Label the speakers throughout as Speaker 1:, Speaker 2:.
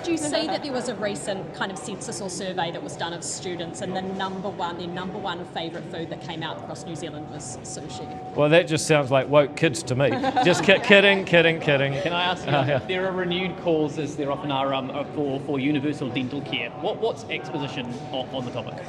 Speaker 1: Did you see that there was a recent kind of census or survey that was done of students, and their number one favourite food that came out across New Zealand was sushi?
Speaker 2: Well, that just sounds like woke kids to me. Just kidding.
Speaker 3: Can I ask you, there are renewed calls, as there often are, for universal dental care. What's exposition on the topic?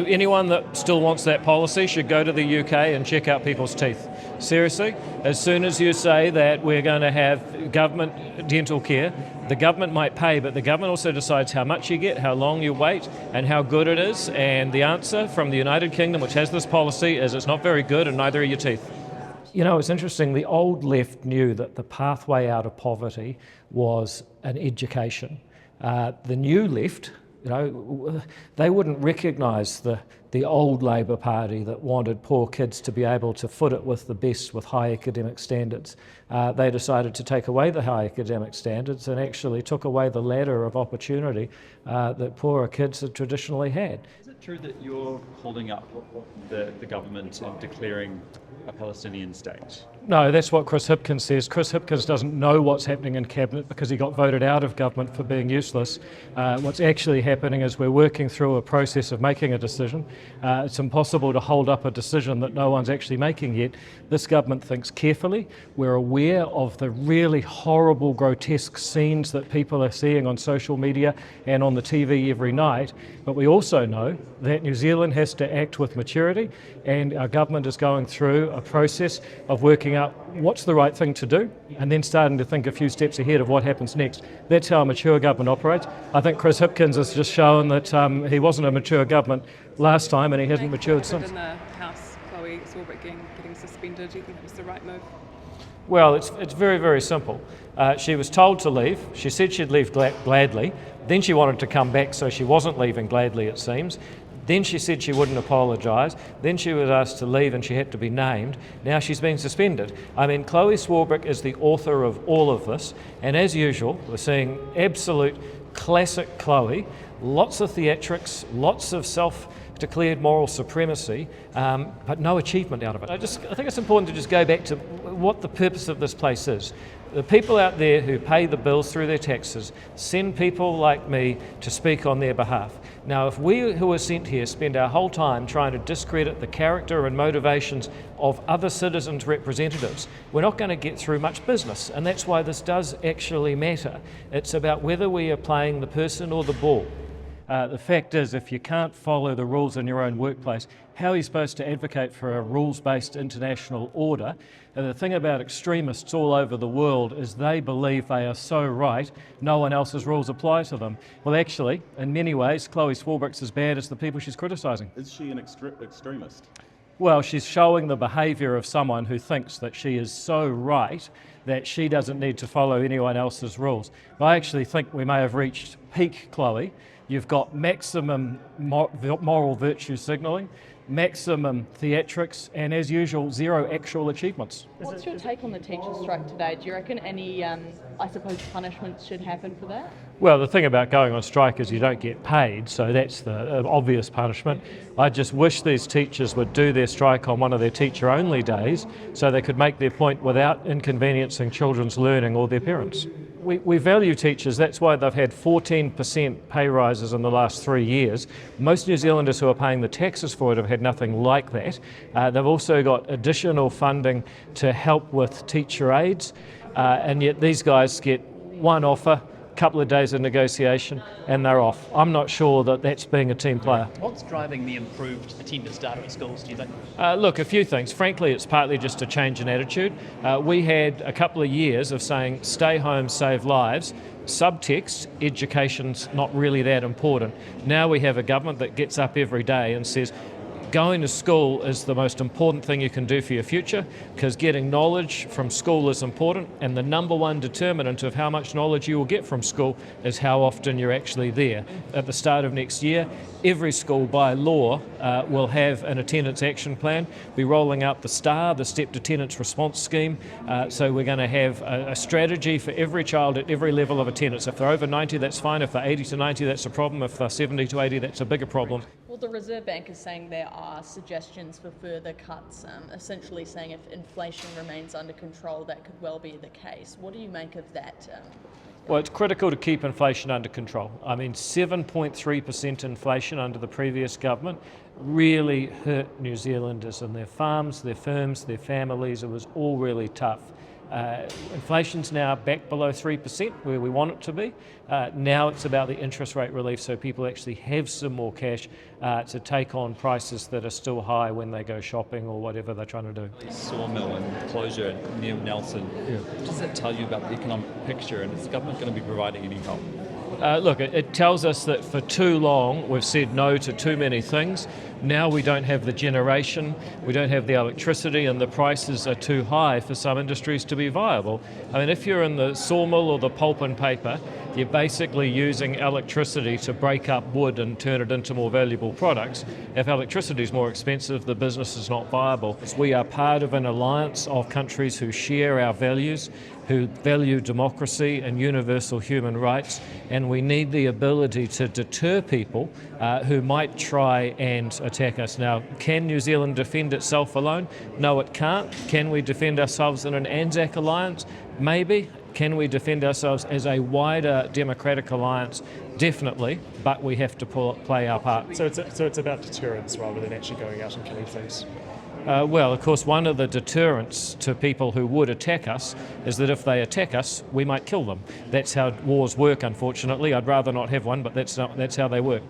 Speaker 2: Anyone that still wants that policy should go to the UK and check out people's teeth. Seriously, as soon as you say that we're going to have government dental care, the government might pay, but the government also decides how much you get, how long you wait, and how good it is. And the answer from the United Kingdom, which has this policy, is it's not very good, and neither are your teeth. You know, it's interesting, the old left knew that the pathway out of poverty was an education. The new left, you know, they wouldn't recognise the old Labor Party that wanted poor kids to be able to foot it with the best with high academic standards. They decided to take away the high academic standards and actually took away the ladder of opportunity that poorer kids had traditionally had.
Speaker 4: Is it true that you're holding up the government and declaring a Palestinian state?
Speaker 2: No, that's what Chris Hipkins says. Chris Hipkins doesn't know what's happening in Cabinet because he got voted out of government for being useless. What's actually happening is we're working through a process of making a decision. It's impossible to hold up a decision that no one's actually making yet. This government thinks carefully. We're aware of the really horrible, grotesque scenes that people are seeing on social media and on the TV every night. But we also know that New Zealand has to act with maturity, and our government is going through a process of working out what's the right thing to do and then starting to think a few steps ahead of what happens next. That's how a mature government operates. I think Chris Hipkins has just shown that he wasn't a mature government last time and he hasn't matured since.
Speaker 5: In the House, Chloe Swarbrick getting suspended, do you think it was the right move?
Speaker 2: Well, it's very, very simple. She was told to leave. She said she'd leave gladly. Then she wanted to come back, so she wasn't leaving gladly, it seems. Then she said she wouldn't apologise. Then she was asked to leave and she had to be named. Now she's been suspended. I mean, Chloe Swarbrick is the author of all of this. And as usual, we're seeing absolute classic Chloe. Lots of theatrics, lots of self-declared moral supremacy, but no achievement out of it. I think it's important to just go back to what the purpose of this place is. The people out there who pay the bills through their taxes send people like me to speak on their behalf. Now, if we who are sent here spend our whole time trying to discredit the character and motivations of other citizens' representatives, we're not going to get through much business, and that's why this does actually matter. It's about whether we are playing the person or the ball. The fact is, if you can't follow the rules in your own workplace, how are you supposed to advocate for a rules-based international order? And the thing about extremists all over the world is they believe they are so right, no one else's rules apply to them. Well, actually, in many ways, Chloe Swarbrick's as bad as the people she's criticising.
Speaker 4: Is she an extremist?
Speaker 2: Well, she's showing the behaviour of someone who thinks that she is so right that she doesn't need to follow anyone else's rules. I actually think we may have reached peak Chloe. You've got maximum moral virtue signalling, maximum theatrics, and as usual, zero actual achievements.
Speaker 6: What's your take on the teacher strike today? Do you reckon any, I suppose, punishments should happen for that?
Speaker 2: Well, the thing about going on strike is you don't get paid, so that's the obvious punishment. I just wish these teachers would do their strike on one of their teacher-only days so they could make their point without inconveniencing children's learning or their parents. We value teachers, that's why they've had 14% pay rises in the last 3 years. Most New Zealanders who are paying the taxes for it have had nothing like that. They've also got additional funding to help with teacher aides, and yet these guys get one offer, couple of days of negotiation, and they're off. I'm not sure that that's being a team player.
Speaker 3: What's driving the improved attendance data at schools, do you think?
Speaker 2: Look, a few things. Frankly, it's partly just a change in attitude. We had a couple of years of saying, stay home, save lives. Subtext, education's not really that important. Now we have a government that gets up every day and says, going to school is the most important thing you can do for your future, because getting knowledge from school is important, and the number one determinant of how much knowledge you will get from school is how often you're actually there. At the start of next year, every school by law will have an attendance action plan, be rolling out the STAR, the Stepped Attendance Response Scheme, so we're going to have a strategy for every child at every level of attendance. If they're over 90, that's fine. If they're 80 to 90, that's a problem. If they're 70 to 80, that's a bigger problem.
Speaker 6: Well, the Reserve Bank is saying there are suggestions for further cuts, essentially saying if inflation remains under control, that could well be the case. What do you make of that?
Speaker 2: Well, it's critical to keep inflation under control. I mean, 7.3% inflation under the previous government really hurt New Zealanders and their farms, their firms, their families. It was all really tough. Inflation's now back below 3%, where we want it to be. Now it's about the interest rate relief, so people actually have some more cash to take on prices that are still high when they go shopping or whatever they're trying to do.
Speaker 4: Sawmill and closure near Nelson. What does that tell you about the economic picture, and is the government going to be providing any help?
Speaker 2: Look, it tells us that for too long we've said no to too many things. Now we don't have the generation, we don't have the electricity, and the prices are too high for some industries to be viable. I mean, if you're in the sawmill or the pulp and paper, you're basically using electricity to break up wood and turn it into more valuable products. If electricity is more expensive, the business is not viable. We are part of an alliance of countries who share our values, who value democracy and universal human rights, and we need the ability to deter people who might try and attack us. Now, can New Zealand defend itself alone? No, it can't. Can we defend ourselves in an ANZAC alliance? Maybe. Can we defend ourselves as a wider democratic alliance? Definitely, but we have to play our part.
Speaker 7: So it's about deterrence rather than actually going out and killing things.
Speaker 2: Well, of course, one of the deterrents to people who would attack us is that if they attack us, we might kill them. That's how wars work, unfortunately. I'd rather not have one, but that's how they work.